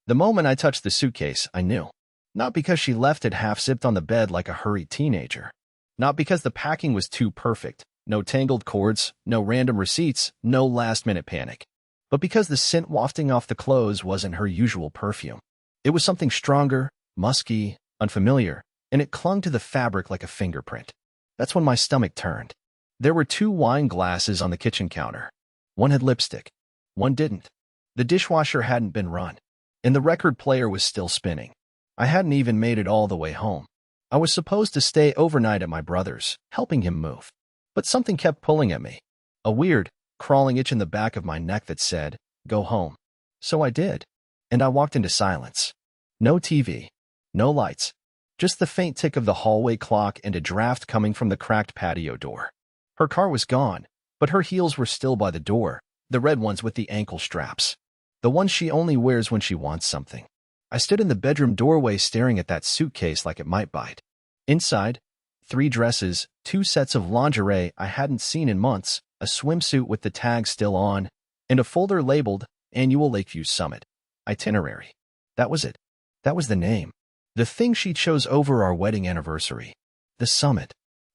The moment I touched the suitcase, I knew. Not because she left it half-zipped on the bed like a hurried teenager. Not because the packing was too perfect, no tangled cords, no random receipts, no last-minute panic. But because the scent wafting off the clothes wasn't her usual perfume. It was something stronger, musky, unfamiliar, and it clung to the fabric like a fingerprint. That's when my stomach turned. There were 2 wine glasses on the kitchen counter. One had lipstick. One didn't. The dishwasher hadn't been run, and the record player was still spinning. I hadn't even made it all the way home. I was supposed to stay overnight at my brother's, helping him move. But something kept pulling at me. A weird, crawling itch in the back of my neck that said, "Go home." So I did. And I walked into silence. No TV. No lights. Just the faint tick of the hallway clock and a draft coming from the cracked patio door. Her car was gone, but her heels were still by the door, the red ones with the ankle straps. The ones she only wears when she wants something. I stood in the bedroom doorway staring at that suitcase like it might bite. Inside, 3 dresses, 2 sets of lingerie I hadn't seen in months, a swimsuit with the tag still on, and a folder labeled Annual Lakeview Summit. Itinerary. That was it. That was the name. The thing she chose over our wedding anniversary. The Summit.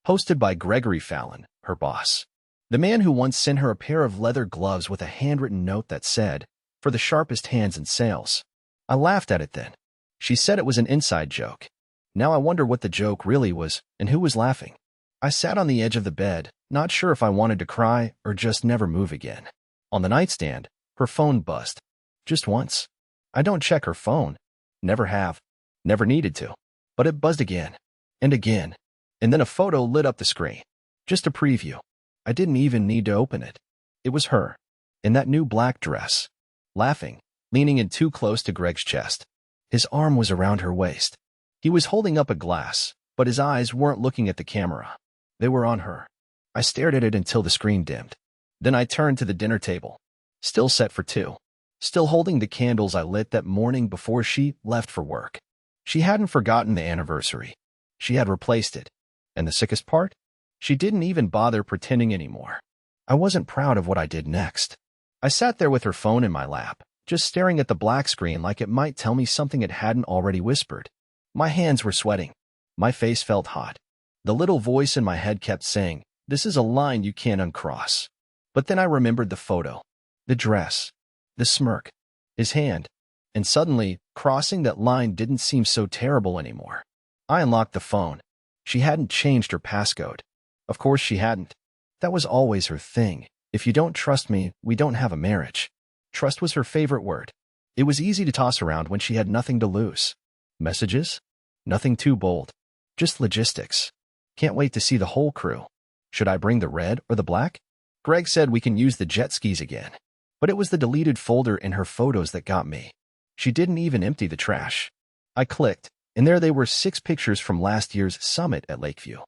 Hosted by Gregory Fallon, her boss. The man who once sent her a pair of leather gloves with a handwritten note that said, "For the sharpest hands in sales." I laughed at it then. She said it was an inside joke. Now I wonder what the joke really was and who was laughing. I sat on the edge of the bed, not sure if I wanted to cry or just never move again. On the nightstand, her phone buzzed. Just once. I don't check her phone. Never have. Never needed to. But it buzzed again. And again. And then a photo lit up the screen. Just a preview. I didn't even need to open it. It was her. In that new black dress. Laughing. Leaning in too close to Greg's chest. His arm was around her waist. He was holding up a glass, but his eyes weren't looking at the camera. They were on her. I stared at it until the screen dimmed. Then I turned to the dinner table. Still set for 2. Still holding the candles I lit that morning before she left for work. She hadn't forgotten the anniversary. She had replaced it. And the sickest part? She didn't even bother pretending anymore. I wasn't proud of what I did next. I sat there with her phone in my lap, just staring at the black screen like it might tell me something it hadn't already whispered. My hands were sweating. My face felt hot. The little voice in my head kept saying, "This is a line you can't uncross." But then I remembered the photo, the dress, the smirk, his hand, and suddenly, crossing that line didn't seem so terrible anymore. I unlocked the phone. She hadn't changed her passcode. Of course she hadn't. That was always her thing. If you don't trust me, we don't have a marriage. Trust was her favorite word. It was easy to toss around when she had nothing to lose. Messages? Nothing too bold. Just logistics. Can't wait to see the whole crew. Should I bring the red or the black? Greg said we can use the jet skis again. But it was the deleted folder in her photos that got me. She didn't even empty the trash. I clicked, and there they were 6 pictures from last year's summit at Lakeview.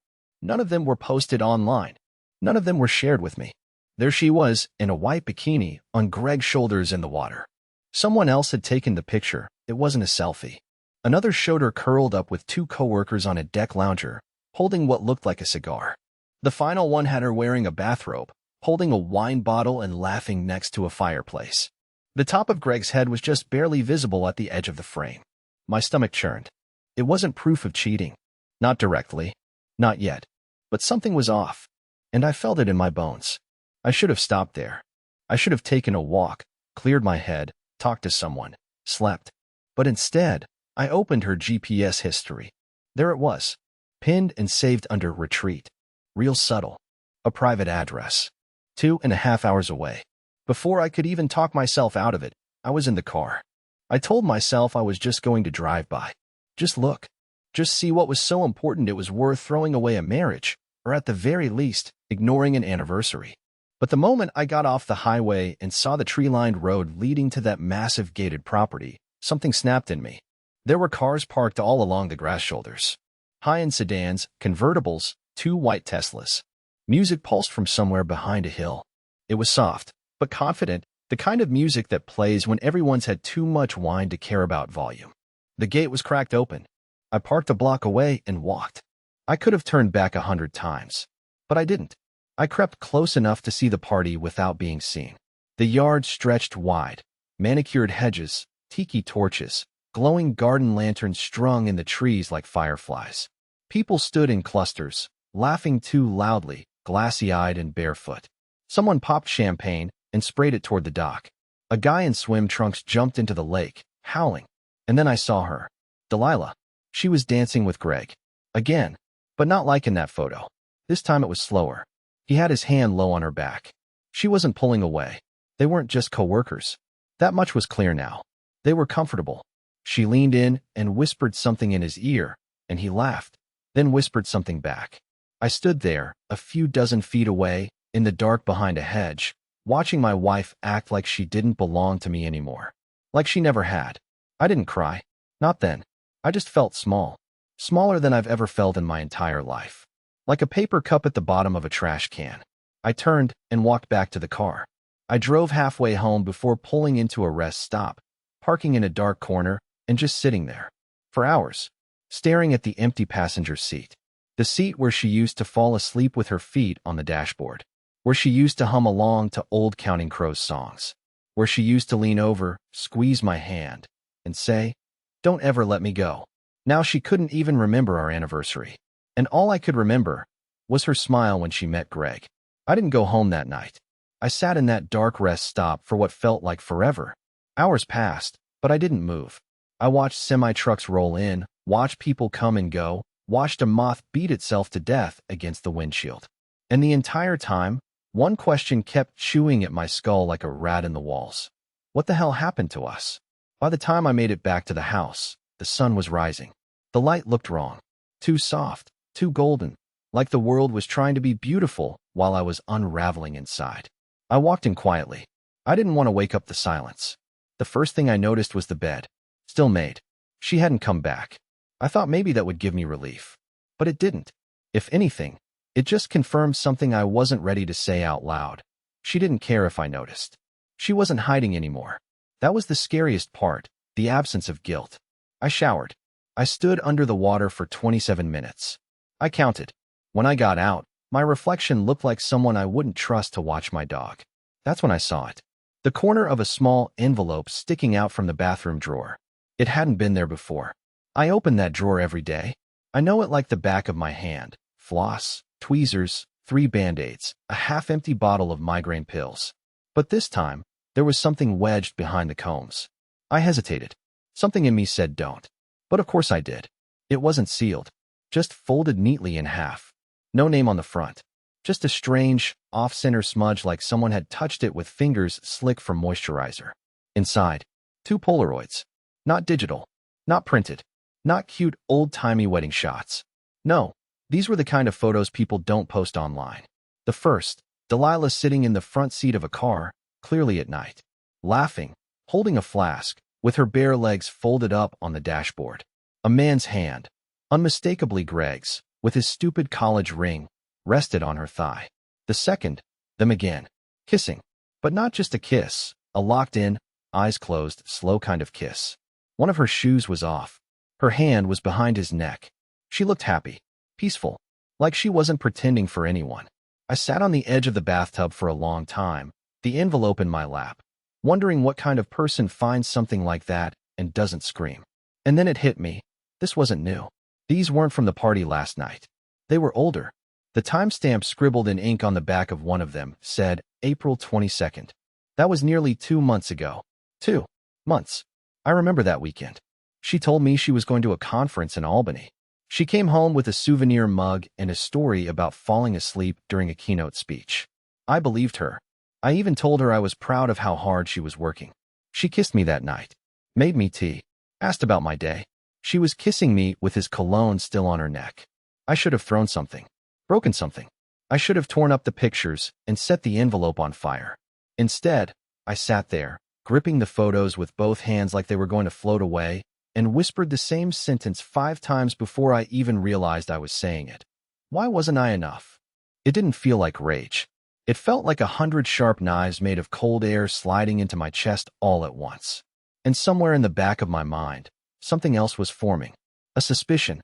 None of them were posted online. None of them were shared with me. There she was, in a white bikini, on Greg's shoulders in the water. Someone else had taken the picture. It wasn't a selfie. Another showed her curled up with 2 coworkers on a deck lounger, holding what looked like a cigar. The final one had her wearing a bathrobe, holding a wine bottle and laughing next to a fireplace. The top of Greg's head was just barely visible at the edge of the frame. My stomach churned. It wasn't proof of cheating. Not directly. Not yet. But something was off. And I felt it in my bones. I should have stopped there. I should have taken a walk, cleared my head, talked to someone, slept. But instead, I opened her GPS history. There it was, pinned and saved under retreat. Real subtle. A private address. 2.5 hours away. Before I could even talk myself out of it, I was in the car. I told myself I was just going to drive by. Just look. Just see what was so important it was worth throwing away a marriage, or at the very least, ignoring an anniversary. But the moment I got off the highway and saw the tree-lined road leading to that massive gated property, something snapped in me. There were cars parked all along the grass shoulders. High-end sedans, convertibles, 2 white Teslas. Music pulsed from somewhere behind a hill. It was soft, but confident, the kind of music that plays when everyone's had too much wine to care about volume. The gate was cracked open. I parked a block away and walked. I could have turned back 100 times, but I didn't. I crept close enough to see the party without being seen. The yard stretched wide, manicured hedges, tiki torches, glowing garden lanterns strung in the trees like fireflies. People stood in clusters, laughing too loudly, glassy-eyed and barefoot. Someone popped champagne and sprayed it toward the dock. A guy in swim trunks jumped into the lake, howling. And then I saw her. Delilah. She was dancing with Greg. Again. But not like in that photo. This time it was slower. He had his hand low on her back. She wasn't pulling away. They weren't just co-workers. That much was clear now. They were comfortable. She leaned in and whispered something in his ear, and he laughed, then whispered something back. I stood there, a few dozen feet away, in the dark behind a hedge, watching my wife act like she didn't belong to me anymore. Like she never had. I didn't cry. Not then. I just felt small. Smaller than I've ever felt in my entire life. Like a paper cup at the bottom of a trash can. I turned and walked back to the car. I drove halfway home before pulling into a rest stop, parking in a dark corner, and just sitting there. For hours. Staring at the empty passenger seat. The seat where she used to fall asleep with her feet on the dashboard. Where she used to hum along to old Counting Crows songs. Where she used to lean over, squeeze my hand, and say, "Don't ever let me go." Now she couldn't even remember our anniversary. And all I could remember was her smile when she met Greg. I didn't go home that night. I sat in that dark rest stop for what felt like forever. Hours passed, but I didn't move. I watched semi-trucks roll in, watched people come and go, watched a moth beat itself to death against the windshield. And the entire time, one question kept chewing at my skull like a rat in the walls. What the hell happened to us? By the time I made it back to the house, the sun was rising. The light looked wrong. Too soft, too golden, like the world was trying to be beautiful while I was unraveling inside. I walked in quietly. I didn't want to wake up the silence. The first thing I noticed was the bed. Still made. She hadn't come back. I thought maybe that would give me relief. But it didn't. If anything, it just confirmed something I wasn't ready to say out loud. She didn't care if I noticed. She wasn't hiding anymore. That was the scariest part, the absence of guilt. I showered. I stood under the water for 27 minutes. I counted. When I got out, my reflection looked like someone I wouldn't trust to watch my dog. That's when I saw it. The corner of a small envelope sticking out from the bathroom drawer. It hadn't been there before. I open that drawer every day. I know it like the back of my hand. Floss, tweezers, 3 Band-Aids, a half-empty bottle of migraine pills. But this time, there was something wedged behind the combs. I hesitated. Something in me said don't. But of course I did. It wasn't sealed. Just folded neatly in half. No name on the front. Just a strange, off-center smudge like someone had touched it with fingers slick from moisturizer. Inside, 2 Polaroids. Not digital. Not printed. Not cute, old-timey wedding shots. No, these were the kind of photos people don't post online. The first, Delilah sitting in the front seat of a car, clearly at night. Laughing, holding a flask, with her bare legs folded up on the dashboard. A man's hand, unmistakably Greg's, with his stupid college ring, rested on her thigh. The second, them again, kissing. But not just a kiss, a locked-in, eyes closed, slow kind of kiss. One of her shoes was off. Her hand was behind his neck. She looked happy, peaceful, like she wasn't pretending for anyone. I sat on the edge of the bathtub for a long time, the envelope in my lap, wondering what kind of person finds something like that and doesn't scream. And then it hit me. This wasn't new. These weren't from the party last night. They were older. The timestamp scribbled in ink on the back of one of them said April 22nd. That was nearly 2 months ago. 2 months. I remember that weekend. She told me she was going to a conference in Albany. She came home with a souvenir mug and a story about falling asleep during a keynote speech. I believed her. I even told her I was proud of how hard she was working. She kissed me that night, made me tea, asked about my day. She was kissing me with his cologne still on her neck. I should have thrown something, broken something. I should have torn up the pictures and set the envelope on fire. Instead, I sat there, gripping the photos with both hands like they were going to float away, and whispered the same sentence 5 times before I even realized I was saying it. Why wasn't I enough? It didn't feel like rage. It felt like 100 sharp knives made of cold air sliding into my chest all at once. And somewhere in the back of my mind, something else was forming. A suspicion.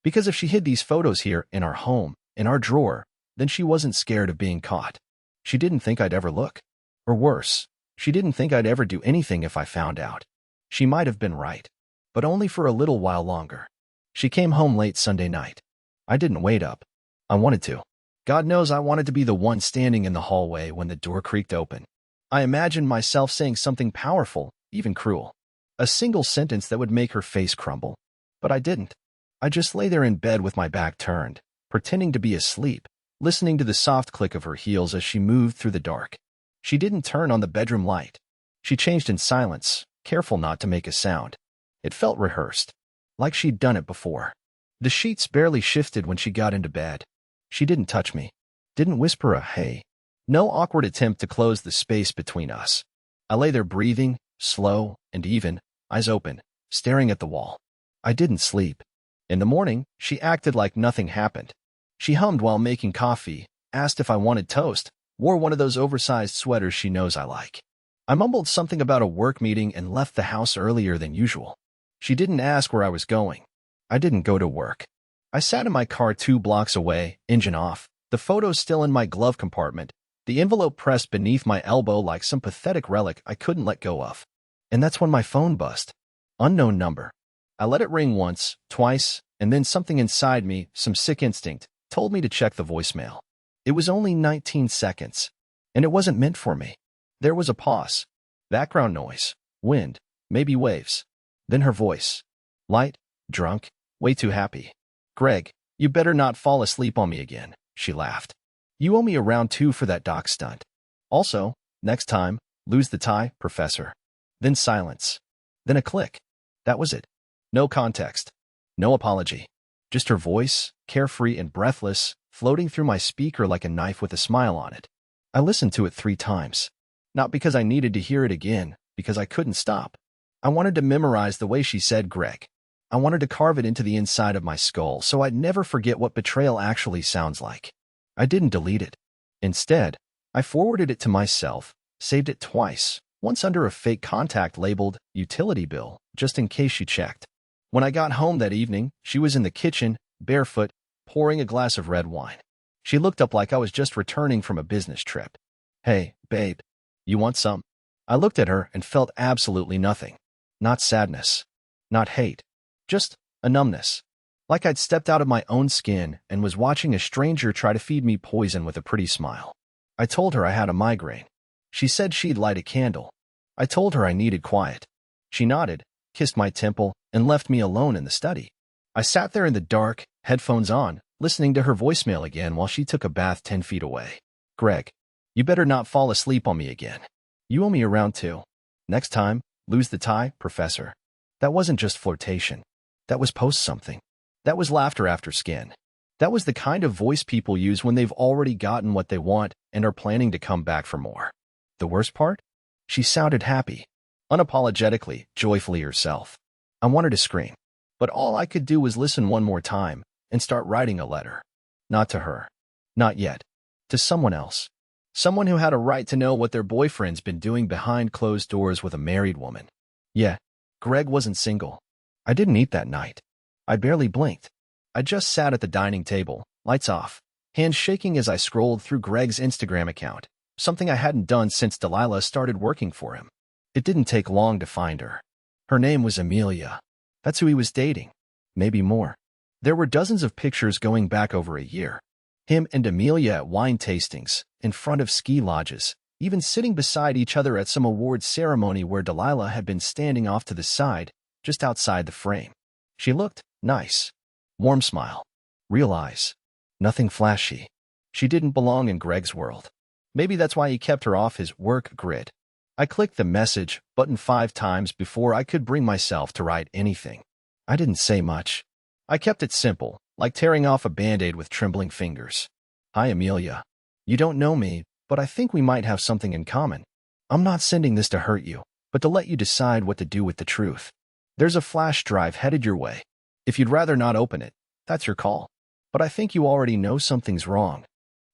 Because if she hid these photos here, in our home, in our drawer, then she wasn't scared of being caught. She didn't think I'd ever look. Or worse, she didn't think I'd ever do anything if I found out. She might have been right, but only for a little while longer. She came home late Sunday night. I didn't wait up. I wanted to. God knows I wanted to be the one standing in the hallway when the door creaked open. I imagined myself saying something powerful, even cruel. A single sentence that would make her face crumble. But I didn't. I just lay there in bed with my back turned, pretending to be asleep, listening to the soft click of her heels as she moved through the dark. She didn't turn on the bedroom light. She changed in silence, careful not to make a sound. It felt rehearsed, like she'd done it before. The sheets barely shifted when she got into bed. She didn't touch me, didn't whisper a hey. No awkward attempt to close the space between us. I lay there breathing, slow and even, eyes open, staring at the wall. I didn't sleep. In the morning, she acted like nothing happened. She hummed while making coffee, asked if I wanted toast, wore one of those oversized sweaters she knows I like. I mumbled something about a work meeting and left the house earlier than usual. She didn't ask where I was going. I didn't go to work. I sat in my car 2 blocks away, engine off, the photos still in my glove compartment, the envelope pressed beneath my elbow like some pathetic relic I couldn't let go of. And that's when my phone buzzed. Unknown number. I let it ring once, twice, and then something inside me, some sick instinct, told me to check the voicemail. It was only 19 seconds, and it wasn't meant for me. There was a pause. Background noise. Wind. Maybe waves. Then her voice. Light. Drunk. Way too happy. Greg, you better not fall asleep on me again, she laughed. You owe me a round 2 for that doc stunt. Also, next time, lose the tie, professor. Then silence. Then a click. That was it. No context. No apology. Just her voice, carefree and breathless, floating through my speaker like a knife with a smile on it. I listened to it 3 times. Not because I needed to hear it again, because I couldn't stop. I wanted to memorize the way she said Greg. I wanted to carve it into the inside of my skull so I'd never forget what betrayal actually sounds like. I didn't delete it. Instead, I forwarded it to myself, saved it twice, once under a fake contact labeled utility bill, just in case she checked. When I got home that evening, she was in the kitchen, barefoot, pouring a glass of red wine. She looked up like I was just returning from a business trip. Hey, babe, you want some? I looked at her and felt absolutely nothing. Not sadness. Not hate. Just a numbness. Like I'd stepped out of my own skin and was watching a stranger try to feed me poison with a pretty smile. I told her I had a migraine. She said she'd light a candle. I told her I needed quiet. She nodded, kissed my temple, and left me alone in the study. I sat there in the dark, headphones on, listening to her voicemail again while she took a bath 10 feet away. Greg, you better not fall asleep on me again. You owe me a round 2. Next time, lose the tie, professor. That wasn't just flirtation. That was post something. That was laughter after skin. That was the kind of voice people use when they've already gotten what they want and are planning to come back for more. The worst part? She sounded happy. Unapologetically, joyfully herself. I wanted to scream. But all I could do was listen one more time and start writing a letter. Not to her. Not yet. To someone else. Someone who had a right to know what their boyfriend's been doing behind closed doors with a married woman. Yeah, Greg wasn't single. I didn't eat that night. I barely blinked. I just sat at the dining table, lights off, hands shaking as I scrolled through Greg's Instagram account, something I hadn't done since Delilah started working for him. It didn't take long to find her. Her name was Amelia. That's who he was dating. Maybe more. There were dozens of pictures going back over a year. Him and Amelia at wine tastings, in front of ski lodges, even sitting beside each other at some awards ceremony where Delilah had been standing off to the side, just outside the frame. She looked nice. Warm smile. Real eyes. Nothing flashy. She didn't belong in Greg's world. Maybe that's why he kept her off his work grid. I clicked the message button 5 times before I could bring myself to write anything. I didn't say much. I kept it simple, like tearing off a Band-Aid with trembling fingers. Hi, Amelia. You don't know me, but I think we might have something in common. I'm not sending this to hurt you, but to let you decide what to do with the truth. There's a flash drive headed your way. If you'd rather not open it, that's your call. But I think you already know something's wrong.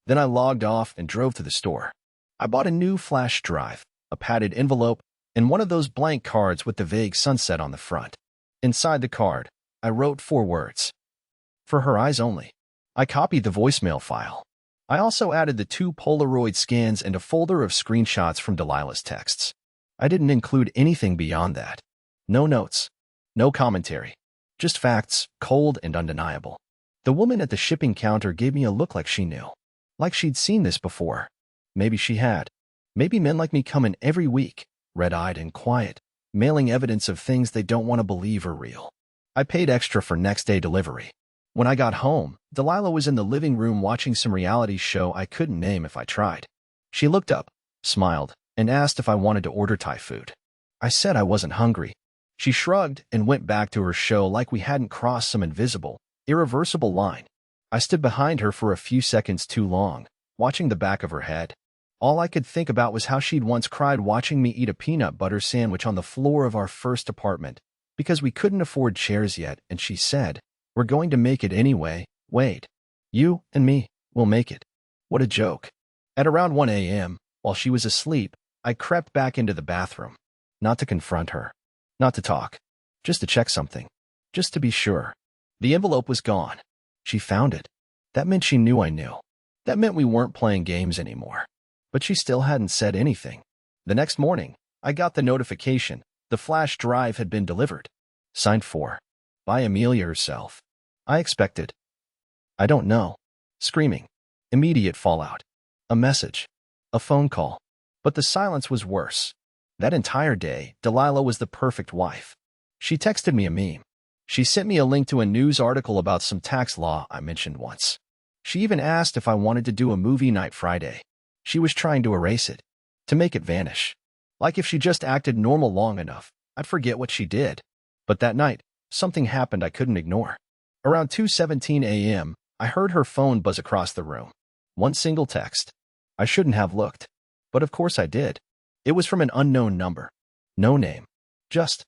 Then I logged off and drove to the store. I bought a new flash drive, a padded envelope, and one of those blank cards with the vague sunset on the front. Inside the card, I wrote 4 words. For her eyes only. I copied the voicemail file. I also added the 2 Polaroid scans and a folder of screenshots from Delilah's texts. I didn't include anything beyond that. No notes. No commentary. Just facts, cold and undeniable. The woman at the shipping counter gave me a look like she knew. Like she'd seen this before. Maybe she had. Maybe men like me come in every week, red-eyed and quiet, mailing evidence of things they don't want to believe are real. I paid extra for next-day delivery. When I got home, Delilah was in the living room watching some reality show I couldn't name if I tried. She looked up, smiled, and asked if I wanted to order Thai food. I said I wasn't hungry. She shrugged and went back to her show like we hadn't crossed some invisible, irreversible line. I stood behind her for a few seconds too long, watching the back of her head. All I could think about was how she'd once cried watching me eat a peanut butter sandwich on the floor of our first apartment because we couldn't afford chairs yet, and she said, "We're going to make it anyway, Wade. You and me will make it." What a joke. At around 1 a.m., while she was asleep, I crept back into the bathroom. Not to confront her. Not to talk. Just to check something. Just to be sure. The envelope was gone. She found it. That meant she knew I knew. That meant we weren't playing games anymore. But she still hadn't said anything. The next morning, I got the notification. The flash drive had been delivered. Signed for. By Amelia herself. I expected. I don't know. Screaming. Immediate fallout. A message. A phone call. But the silence was worse. That entire day, Delilah was the perfect wife. She texted me a meme. She sent me a link to a news article about some tax law I mentioned once. She even asked if I wanted to do a movie night Friday. She was trying to erase it. To make it vanish. Like if she just acted normal long enough, I'd forget what she did. But that night, something happened I couldn't ignore. Around 2:17 a.m., I heard her phone buzz across the room. One single text. I shouldn't have looked. But of course I did. It was from an unknown number. No name. Just,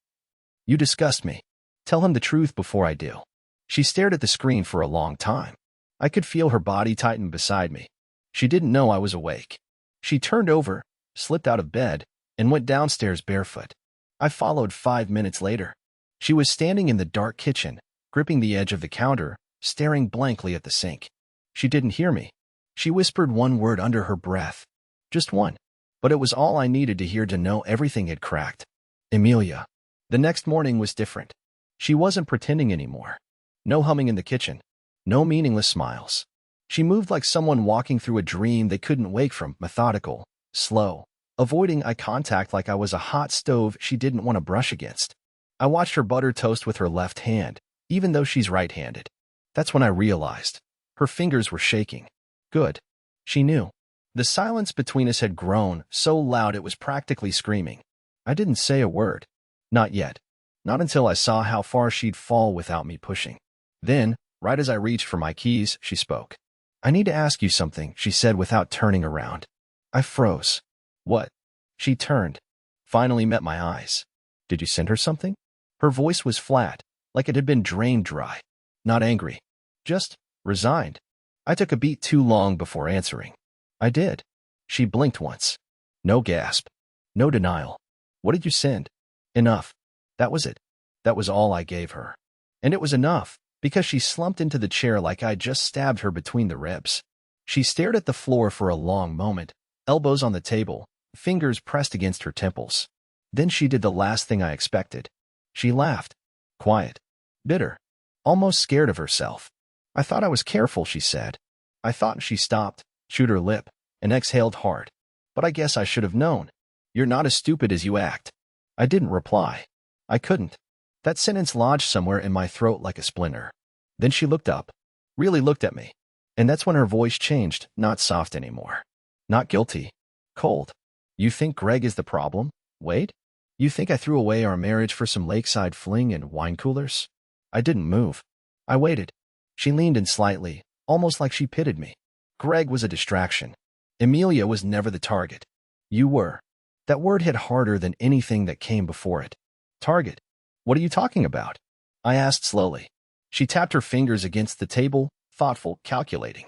"You disgust me. Tell him the truth before I do." She stared at the screen for a long time. I could feel her body tighten beside me. She didn't know I was awake. She turned over, slipped out of bed, and went downstairs barefoot. I followed 5 minutes later. She was standing in the dark kitchen, gripping the edge of the counter, staring blankly at the sink. She didn't hear me. She whispered one word under her breath. Just one. But it was all I needed to hear to know everything had cracked. Amelia. The next morning was different. She wasn't pretending anymore. No humming in the kitchen. No meaningless smiles. She moved like someone walking through a dream they couldn't wake from, methodical, slow, avoiding eye contact like I was a hot stove she didn't want to brush against. I watched her butter toast with her left hand, even though she's right-handed. That's when I realized. Her fingers were shaking. Good. She knew. The silence between us had grown so loud it was practically screaming. I didn't say a word. Not yet. Not until I saw how far she'd fall without me pushing. Then, right as I reached for my keys, she spoke. "I need to ask you something," she said without turning around. I froze. "What?" She turned. Finally met my eyes. "Did you send her something?" Her voice was flat, like it had been drained dry. Not angry. Just resigned. I took a beat too long before answering. "I did." She blinked once. No gasp. No denial. "What did you send?" "Enough." That was it. That was all I gave her. And it was enough, because she slumped into the chair like I'd just stabbed her between the ribs. She stared at the floor for a long moment, elbows on the table, fingers pressed against her temples. Then she did the last thing I expected. She laughed. Quiet. Bitter. Almost scared of herself. "I thought I was careful," she said. I thought. She stopped, chewed her lip, and exhaled hard. "But I guess I should have known. You're not as stupid as you act." I didn't reply. I couldn't. That sentence lodged somewhere in my throat like a splinter. Then she looked up. Really looked at me. And that's when her voice changed, not soft anymore. Not guilty. Cold. "You think Greg is the problem, Wade? You think I threw away our marriage for some lakeside fling and wine coolers?" I didn't move. I waited. She leaned in slightly, almost like she pitied me. "Greg was a distraction. Amelia was never the target. You were." That word hit harder than anything that came before it. "Target? What are you talking about?" I asked slowly. She tapped her fingers against the table, thoughtful, calculating.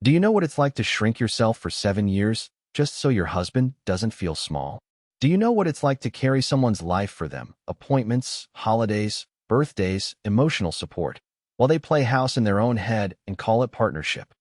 "Do you know what it's like to shrink yourself for 7 years, just so your husband doesn't feel small? Do you know what it's like to carry someone's life for them, appointments, holidays, birthdays, emotional support, while they play house in their own head and call it partnership?"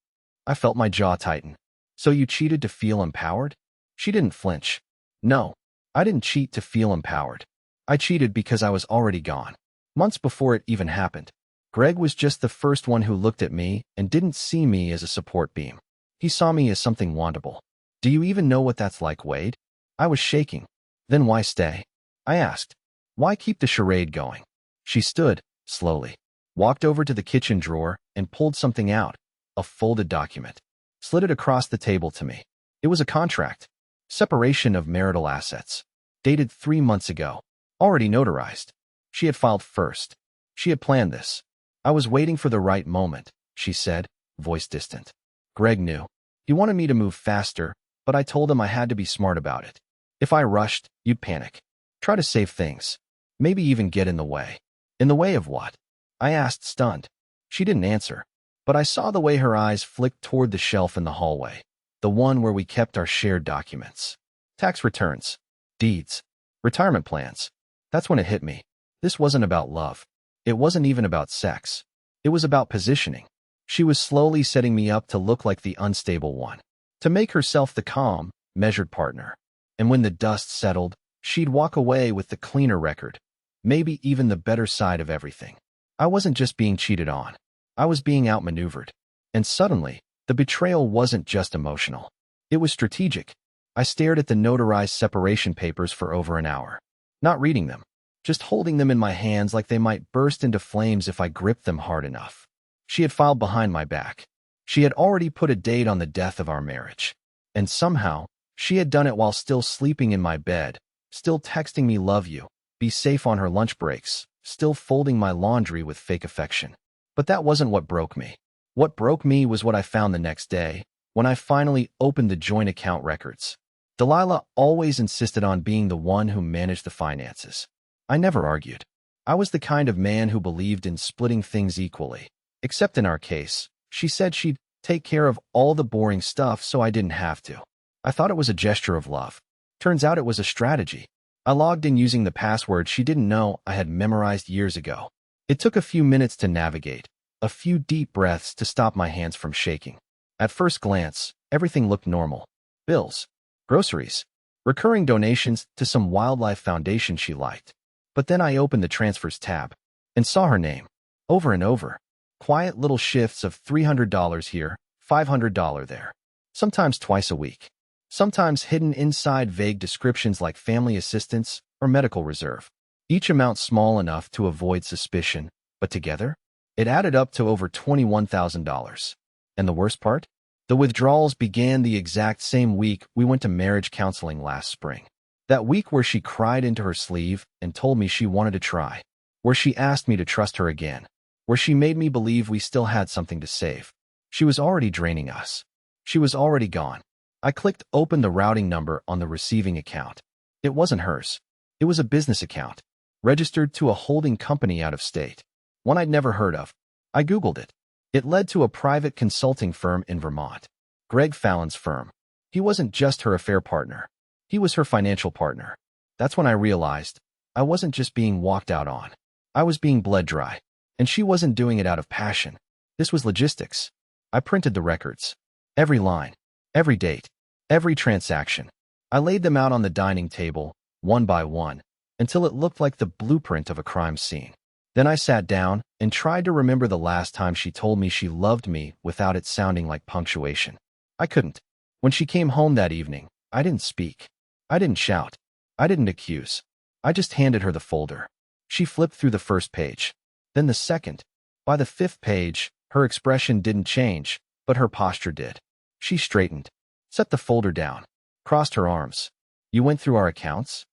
I felt my jaw tighten. "So you cheated to feel empowered?" She didn't flinch. "No, I didn't cheat to feel empowered. I cheated because I was already gone. Months before it even happened. Greg was just the first one who looked at me and didn't see me as a support beam. He saw me as something wantable. Do you even know what that's like, Wade? I was shaking. Then why stay? I asked. Why keep the charade going? She stood, slowly, walked over to the kitchen drawer and pulled something out, a folded document, slid it across the table to me. It was a contract. Separation of marital assets. Dated 3 months ago. Already notarized. She had filed first. She had planned this. I was waiting for the right moment, she said, voice distant. Greg knew. He wanted me to move faster, but I told him I had to be smart about it. If I rushed, you'd panic. Try to save things. Maybe even get in the way. In the way of what? I asked, stunned. She didn't answer, but I saw the way her eyes flicked toward the shelf in the hallway, the one where we kept our shared documents. Tax returns, deeds, retirement plans. That's when it hit me. This wasn't about love. It wasn't even about sex. It was about positioning. She was slowly setting me up to look like the unstable one, to make herself the calm, measured partner. And when the dust settled, she'd walk away with the cleaner record, maybe even the better side of everything. I wasn't just being cheated on. I was being outmaneuvered. And suddenly, the betrayal wasn't just emotional. It was strategic. I stared at the notarized separation papers for over an hour, not reading them, just holding them in my hands like they might burst into flames if I gripped them hard enough. She had filed behind my back. She had already put a date on the death of our marriage. And somehow, she had done it while still sleeping in my bed, still texting me love you, be safe on her lunch breaks, still folding my laundry with fake affection. But that wasn't what broke me. What broke me was what I found the next day, when I finally opened the joint account records. Delilah always insisted on being the one who managed the finances. I never argued. I was the kind of man who believed in splitting things equally. Except in our case, she said she'd take care of all the boring stuff so I didn't have to. I thought it was a gesture of love. Turns out it was a strategy. I logged in using the password she didn't know I had memorized years ago. It took a few minutes to navigate, a few deep breaths to stop my hands from shaking. At first glance, everything looked normal. Bills, groceries, recurring donations to some wildlife foundation she liked. But then I opened the transfers tab and saw her name, over and over. Quiet little shifts of $300 here, $500 there. Sometimes twice a week. Sometimes hidden inside vague descriptions like family assistance or medical reserve. Each amount small enough to avoid suspicion, but together, it added up to over $21,000. And the worst part? The withdrawals began the exact same week we went to marriage counseling last spring. That week where she cried into her sleeve and told me she wanted to try. Where she asked me to trust her again. Where she made me believe we still had something to save. She was already draining us. She was already gone. I clicked open the routing number on the receiving account. It wasn't hers. It was a business account, registered to a holding company out of state. One I'd never heard of. I Googled it. It led to a private consulting firm in Vermont. Greg Fallon's firm. He wasn't just her affair partner. He was her financial partner. That's when I realized I wasn't just being walked out on. I was being bled dry. And she wasn't doing it out of passion. This was logistics. I printed the records. Every line. Every date. Every transaction. I laid them out on the dining table, one by one, until it looked like the blueprint of a crime scene. Then I sat down and tried to remember the last time she told me she loved me without it sounding like punctuation. I couldn't. When she came home that evening, I didn't speak. I didn't shout. I didn't accuse. I just handed her the folder. She flipped through the first page. Then the second. By the fifth page, her expression didn't change, but her posture did. She straightened, set the folder down, crossed her arms. You went through our accounts?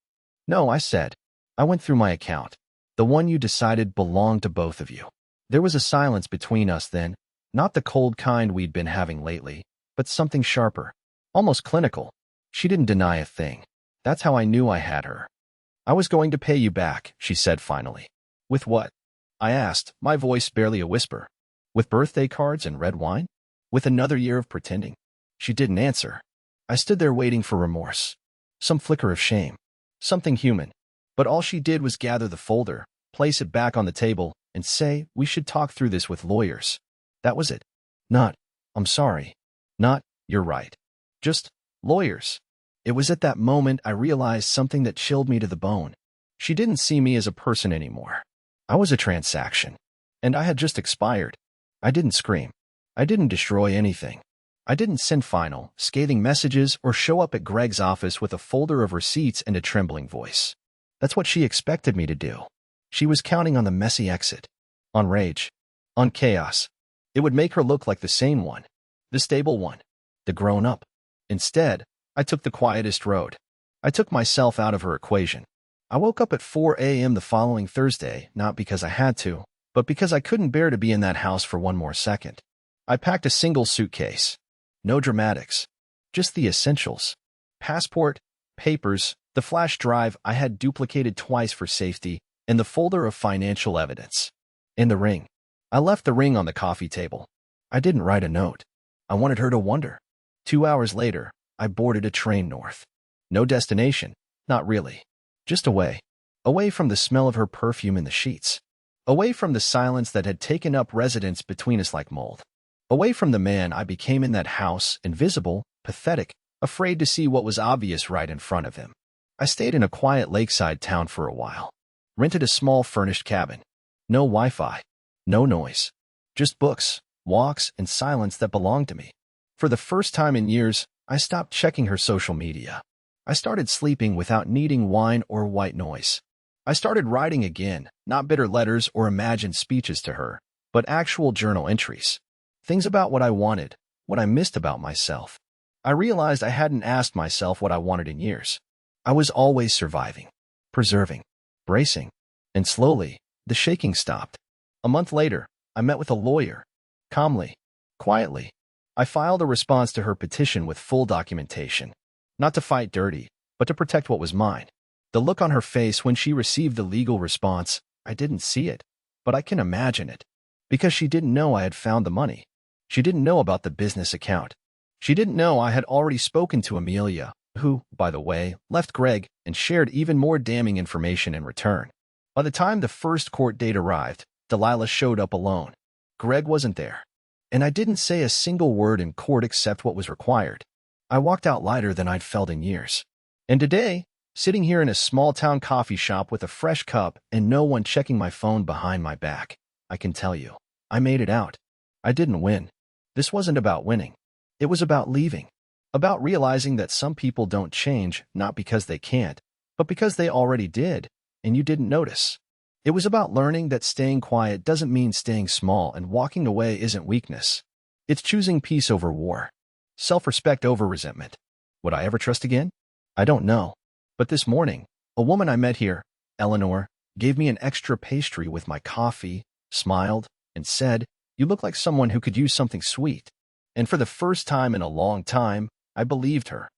No, I said. I went through my account. The one you decided belonged to both of you. There was a silence between us then, not the cold kind we'd been having lately, but something sharper, almost clinical. She didn't deny a thing. That's how I knew I had her. I was going to pay you back, she said finally. With what? I asked, my voice barely a whisper. With birthday cards and red wine? With another year of pretending? She didn't answer. I stood there waiting for remorse. Some flicker of shame. Something human. But all she did was gather the folder, place it back on the table, and say, we should talk through this with lawyers. That was it. Not, I'm sorry. Not, you're right. Just, lawyers. It was at that moment I realized something that chilled me to the bone. She didn't see me as a person anymore. I was a transaction. And I had just expired. I didn't scream. I didn't destroy anything. I didn't send final, scathing messages or show up at Greg's office with a folder of receipts and a trembling voice. That's what she expected me to do. She was counting on the messy exit. On rage. On chaos. It would make her look like the sane one. The stable one. The grown-up. Instead, I took the quietest road. I took myself out of her equation. I woke up at 4 a.m. the following Thursday, not because I had to, but because I couldn't bear to be in that house for one more second. I packed a single suitcase. No dramatics. Just the essentials. Passport, papers, the flash drive I had duplicated twice for safety, and the folder of financial evidence. And the ring. I left the ring on the coffee table. I didn't write a note. I wanted her to wonder. 2 hours later, I boarded a train north. No destination. Not really. Just away. Away from the smell of her perfume in the sheets. Away from the silence that had taken up residence between us like mold. Away from the man I became in that house, invisible, pathetic, afraid to see what was obvious right in front of him. I stayed in a quiet lakeside town for a while. Rented a small furnished cabin. No Wi-Fi. No noise. Just books, walks, and silence that belonged to me. For the first time in years, I stopped checking her social media. I started sleeping without needing wine or white noise. I started writing again, not bitter letters or imagined speeches to her, but actual journal entries. Things about what I wanted, what I missed about myself. I realized I hadn't asked myself what I wanted in years. I was always surviving, preserving, bracing, and slowly, the shaking stopped. A month later, I met with a lawyer. Calmly, quietly, I filed a response to her petition with full documentation. Not to fight dirty, but to protect what was mine. The look on her face when she received the legal response, I didn't see it, but I can imagine it. Because she didn't know I had found the money. She didn't know about the business account. She didn't know I had already spoken to Amelia, who, by the way, left Greg and shared even more damning information in return. By the time the first court date arrived, Delilah showed up alone. Greg wasn't there. And I didn't say a single word in court except what was required. I walked out lighter than I'd felt in years. And today, sitting here in a small-town coffee shop with a fresh cup and no one checking my phone behind my back, I can tell you, I made it out. I didn't win. This wasn't about winning. It was about leaving. About realizing that some people don't change not because they can't, but because they already did, and you didn't notice. It was about learning that staying quiet doesn't mean staying small and walking away isn't weakness. It's choosing peace over war. Self-respect over resentment. Would I ever trust again? I don't know. But this morning, a woman I met here, Eleanor, gave me an extra pastry with my coffee, smiled, and said, "You look like someone who could use something sweet." And for the first time in a long time, I believed her.